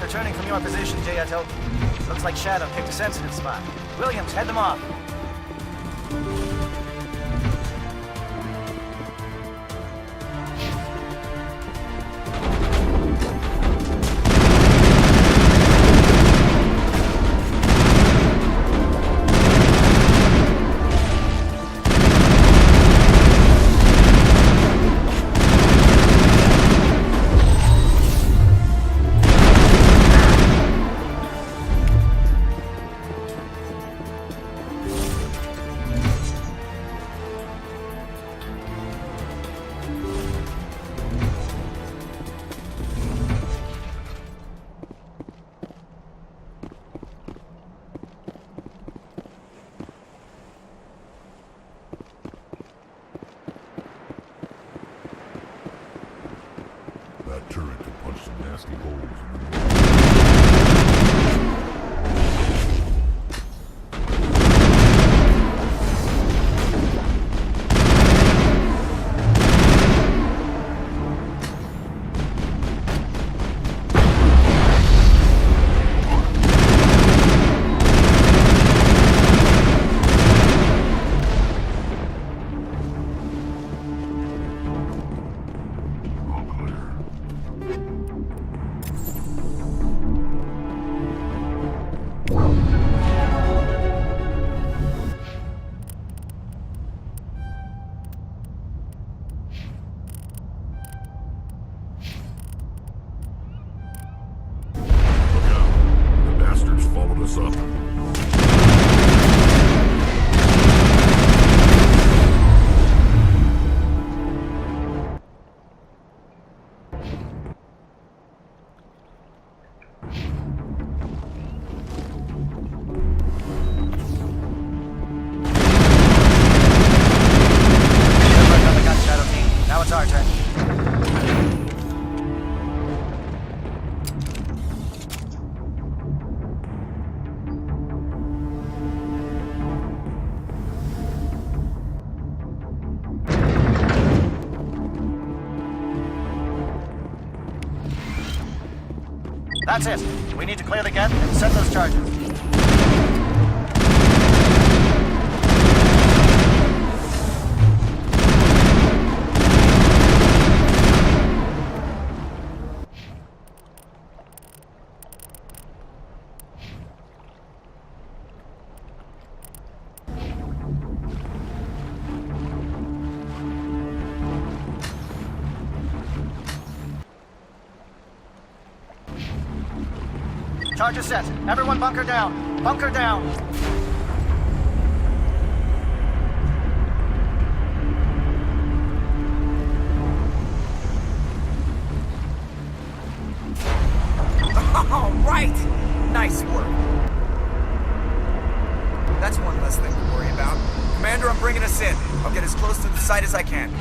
returning from your position, J.Ato. Looks like Shadow picked a sensitive spot. Williams, head them off. That turret could punch some nasty holes in the followed us up. Now it's our turn. That's it. We need to clear the gate and set those charges. Charges set. Everyone bunker down. Bunker down. All right! Nice work. That's one less thing to worry about. Commander, I'm bringing us in. I'll get as close to the site as I can.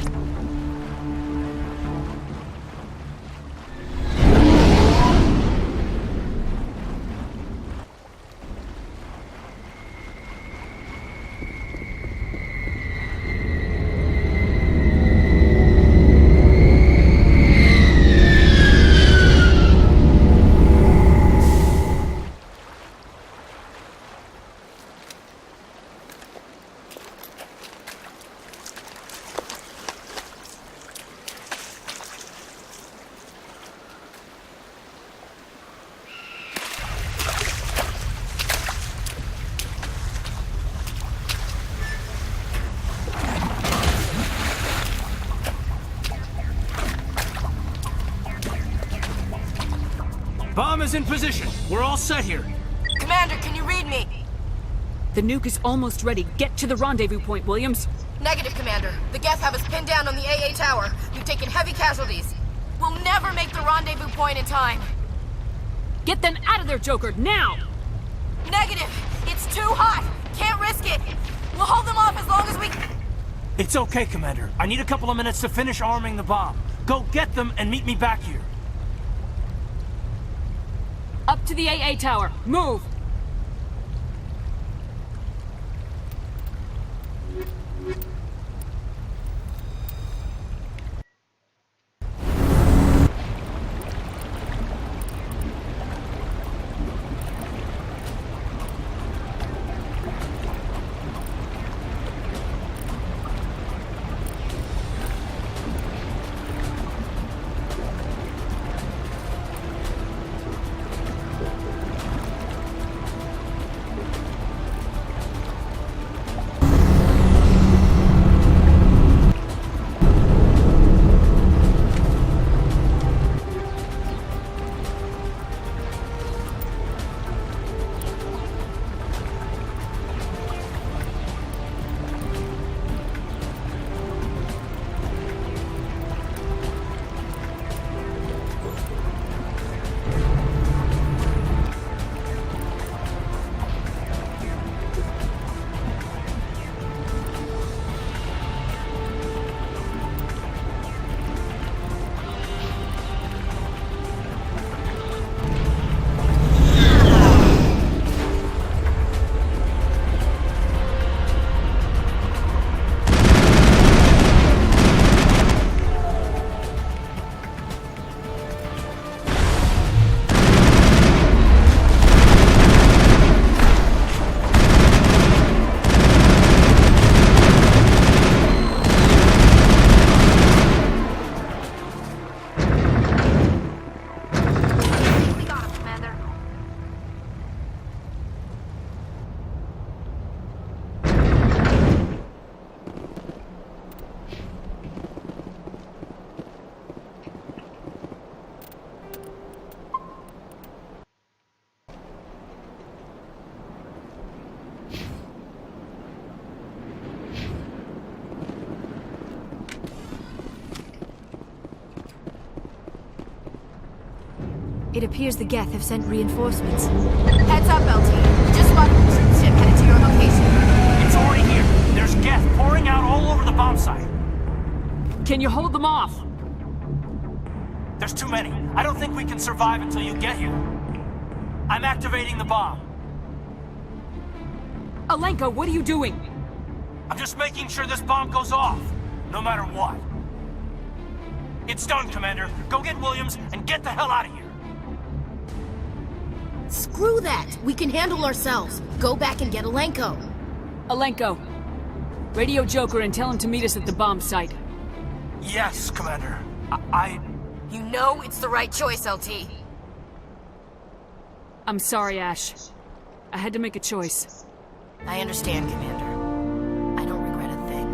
Bomb is in position. We're all set here. Commander, can you read me? The nuke is almost ready. Get to the rendezvous point, Williams. Negative, Commander. The Geth have us pinned down on the AA tower. We've taken heavy casualties. We'll never make the rendezvous point in time. Get them out of there, Joker, now! Negative! It's too hot! Can't risk it! We'll hold them off as long as we... It's okay, Commander. I need a couple of minutes to finish arming the bomb. Go get them and meet me back here. Up to the AA tower. Move! It appears the Geth have sent reinforcements. Heads up, LT. We just spotted the troop ship headed to your location. It's already here. There's Geth pouring out all over the bomb site. Can you hold them off? There's too many. I don't think we can survive until you get here. I'm activating the bomb. Alenka, what are you doing? I'm just making sure this bomb goes off, no matter what. It's done, Commander. Go get Williams and get the hell out of here. Screw that. We can handle ourselves. Go back and get Alenko. Alenko, radio Joker and tell him to meet us at the bomb site. Yes, Commander. You know it's the right choice, LT. I'm sorry, Ash. I had to make a choice. I understand, Commander. I don't regret a thing.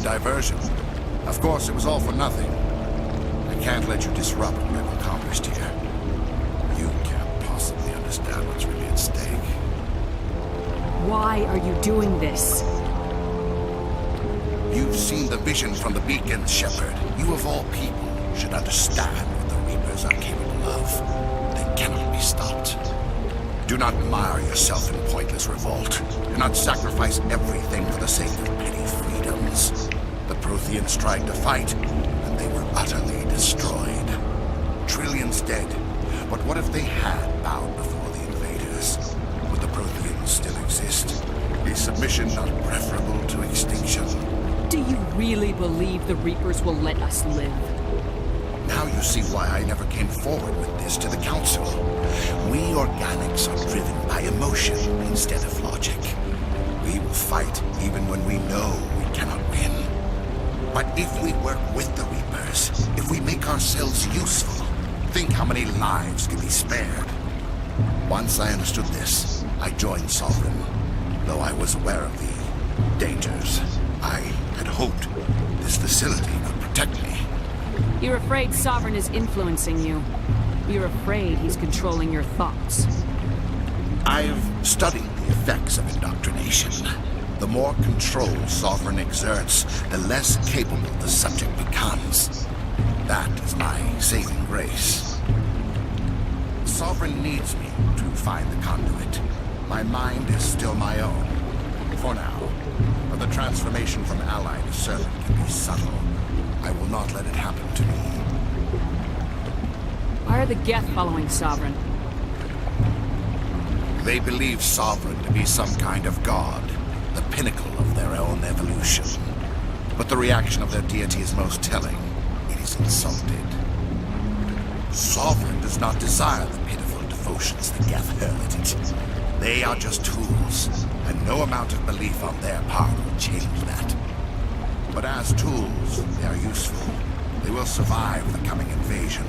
Diversion. Of course, it was all for nothing. I can't let you disrupt what I've accomplished here. You can't possibly understand what's really at stake. Why are you doing this? You've seen the vision from the beacons, Shepard. You of all people should understand what the Reapers are capable of. They cannot be stopped. Do not mire yourself in pointless revolt. Do not sacrifice everything for the sake of petty freedoms. The Protheans tried to fight, and they were utterly destroyed. Trillions dead. But what if they had bowed before the invaders? Would the Protheans still exist? Is submission not preferable to extinction? Do you really believe the Reapers will let us live? Now you see why I never came forward with this to the Council. We organics are driven by emotion instead of logic. We will fight even when we know we cannot win. But if we work with the Reapers, if we make ourselves useful, think how many lives can be spared. Once I understood this, I joined Saren, though I was aware of the dangers. I had hoped this facility could protect me. You're afraid Sovereign is influencing you. You're afraid he's controlling your thoughts. I've studied the effects of indoctrination. The more control Sovereign exerts, the less capable the subject becomes. That is my saving grace. Sovereign needs me to find the conduit. My mind is still my own. For now. But the transformation from ally to servant can be subtle. I will not let it happen to me. Why are the Geth following Sovereign? They believe Sovereign to be some kind of god, the pinnacle of their own evolution. But the reaction of their deity is most telling. It is insulted. Sovereign does not desire the pitiful devotions the Geth hurl at it. They are just tools, and no amount of belief on their part will change that. But as tools, they are useful. They will survive the coming invasion.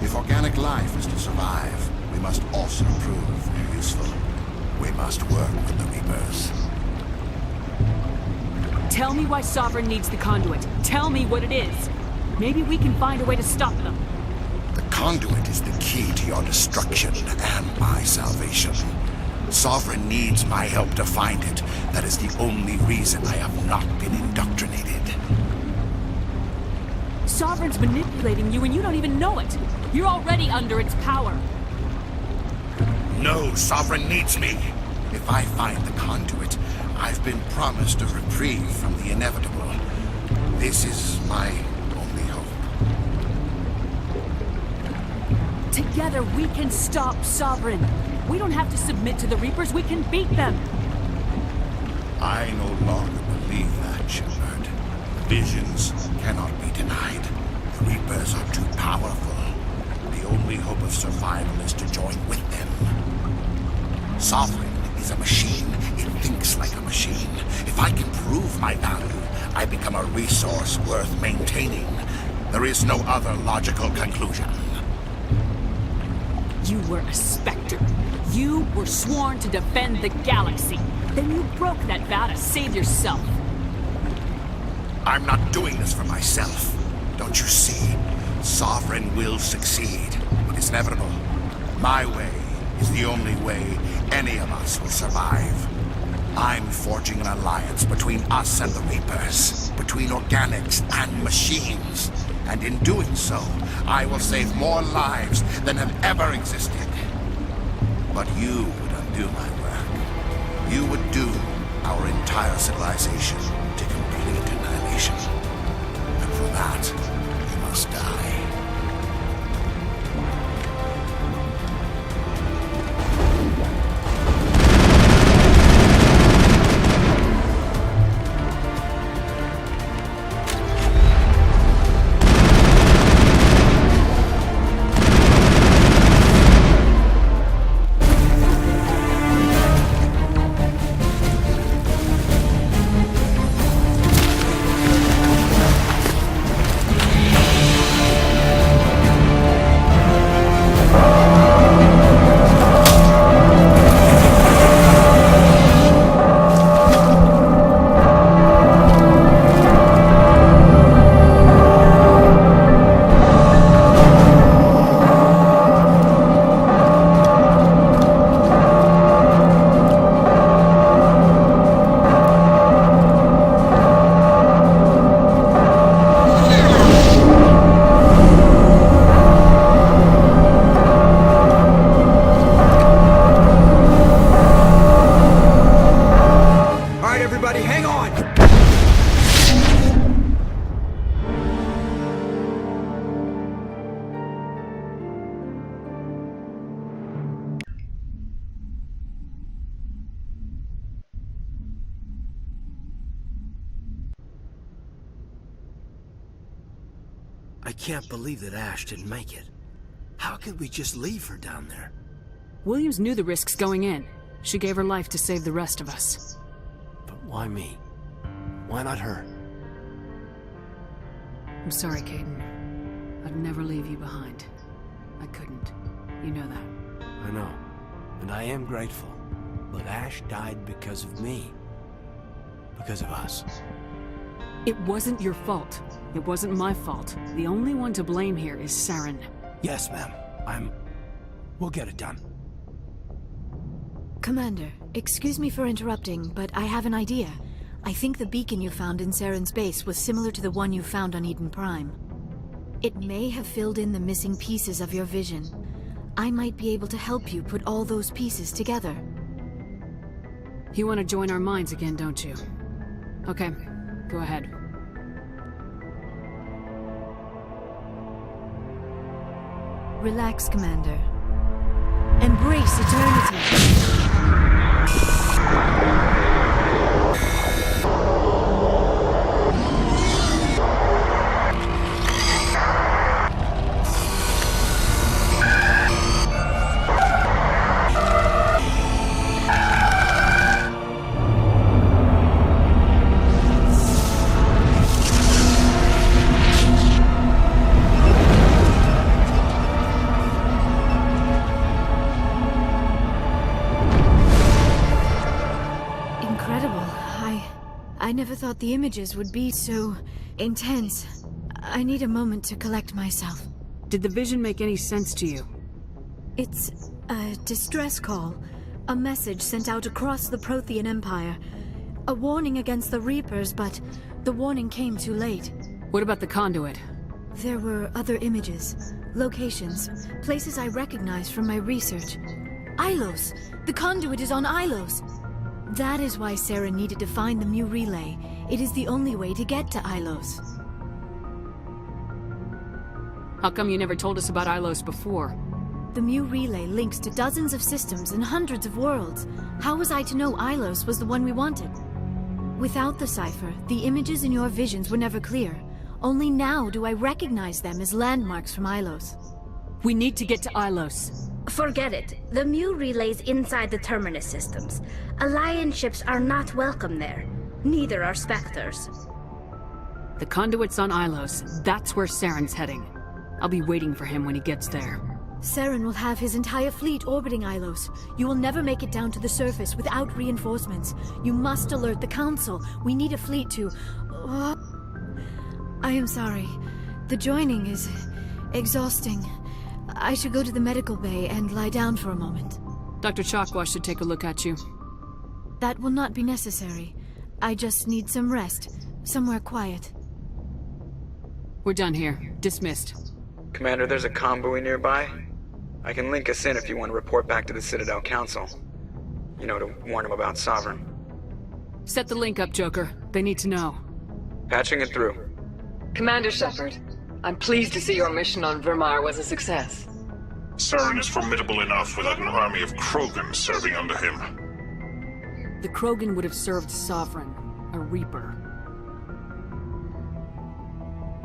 If organic life is to survive, we must also prove they're useful. We must work with the Reapers. Tell me why Sovereign needs the conduit. Tell me what it is. Maybe we can find a way to stop them. The conduit is the key to your destruction and my salvation. Sovereign needs my help to find it. That is the only reason I have not been indoctrinated. Sovereign's manipulating you and you don't even know it. You're already under its power. No, Sovereign needs me. If I find the conduit, I've been promised a reprieve from the inevitable. This is my only hope. Together we can stop Sovereign. We don't have to submit to the Reapers, we can beat them. I no longer believe that, Shepard. Visions cannot be denied. The Reapers are too powerful. The only hope of survival is to join with them. Sovereign is a machine. It thinks like a machine. If I can prove my value, I become a resource worth maintaining. There is no other logical conclusion. You were a Spectre. You were sworn to defend the galaxy. Then you broke that vow to save yourself. I'm not doing this for myself. Don't you see? Sovereign will succeed. It is inevitable. My way is the only way any of us will survive. I'm forging an alliance between us and the Reapers, between organics and machines. And in doing so, I will save more lives than have ever existed. But you would undo my work. You would doom our entire civilization to complete annihilation. And for that, you must die. I can't believe that Ash didn't make it. How could we just leave her down there? Williams knew the risks going in. She gave her life to save the rest of us. But why me? Why not her? I'm sorry, Caden. I'd never leave you behind. I couldn't. You know that. I know. And I am grateful. But Ash died because of me. because of us. It wasn't your fault. It wasn't my fault. The only one to blame here is Saren. Yes, ma'am. We'll get it done. Commander, excuse me for interrupting, but I have an idea. I think the beacon you found in Saren's base was similar to the one you found on Eden Prime. It may have filled in the missing pieces of your vision. I might be able to help you put all those pieces together. You want to join our minds again, don't you? Okay, go ahead. Relax, Commander. Embrace eternity. I never thought the images would be so intense. I need a moment to collect myself. Did the vision make any sense to you? It's a distress call. A message sent out across the Prothean Empire. A warning against the Reapers, but the warning came too late. What about the conduit? There were other images, locations, places I recognized from my research. Ilos! The conduit is on Ilos! That is why Saren needed to find the Mu relay. It is the only way to get to Ilos. How come you never told us about Ilos before? The Mu relay links to dozens of systems and hundreds of worlds. How was I to know Ilos was the one we wanted? Without the cipher, the images in your visions were never clear. Only now do I recognize them as landmarks from Ilos. We need to get to Ilos. Forget it. The Mu relay's inside the Terminus systems. Alliance ships are not welcome there. Neither are Spectres. The conduit's on Ilos. That's where Saren's heading. I'll be waiting for him when he gets there. Saren will have his entire fleet orbiting Ilos. You will never make it down to the surface without reinforcements. You must alert the Council. We need a fleet to... I am sorry. The joining is exhausting. I should go to the medical bay and lie down for a moment. Dr. Chakwa should take a look at you. That will not be necessary. I just need some rest. Somewhere quiet. We're done here. Dismissed. Commander, there's a convoy nearby. I can link us in if you want to report back to the Citadel Council. You know, to warn them about Sovereign. Set the link up, Joker. They need to know. Patching it through. Commander Shepard, I'm pleased to see your mission on Virmire was a success. Saren is formidable enough without an army of Krogan serving under him. The Krogan would have served Sovereign, a Reaper.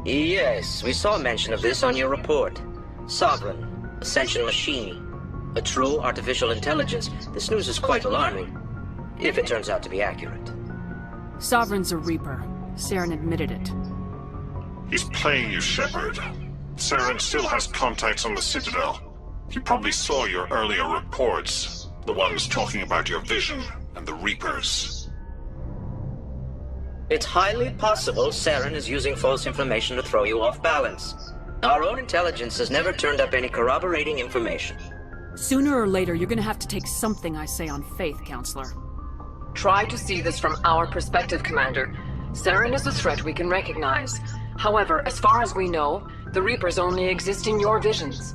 Yes, we saw mention of this on your report. Sovereign, Ascension Machine, a true artificial intelligence. This news is quite alarming, if it turns out to be accurate. Sovereign's a Reaper. Saren admitted it. He's playing you, Shepard. Saren still has contacts on the Citadel. He probably saw your earlier reports, the ones talking about your vision and the Reapers. It's highly possible Saren is using false information to throw you off balance. Our own intelligence has never turned up any corroborating information. Sooner or later, you're gonna have to take something I say on faith, Counselor. Try to see this from our perspective, Commander. Saren is a threat we can recognize. However, as far as we know, the Reapers only exist in your visions.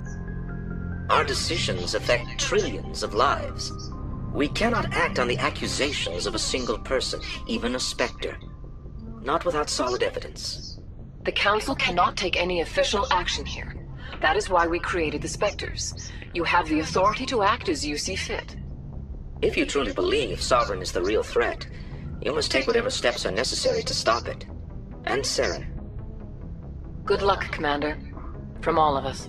Our decisions affect trillions of lives. We cannot act on the accusations of a single person, even a Spectre. Not without solid evidence. The Council cannot take any official action here. That is why we created the Spectres. You have the authority to act as you see fit. If you truly believe Sovereign is the real threat, you must take whatever steps are necessary to stop it. And Saren. Good luck, Commander. From all of us.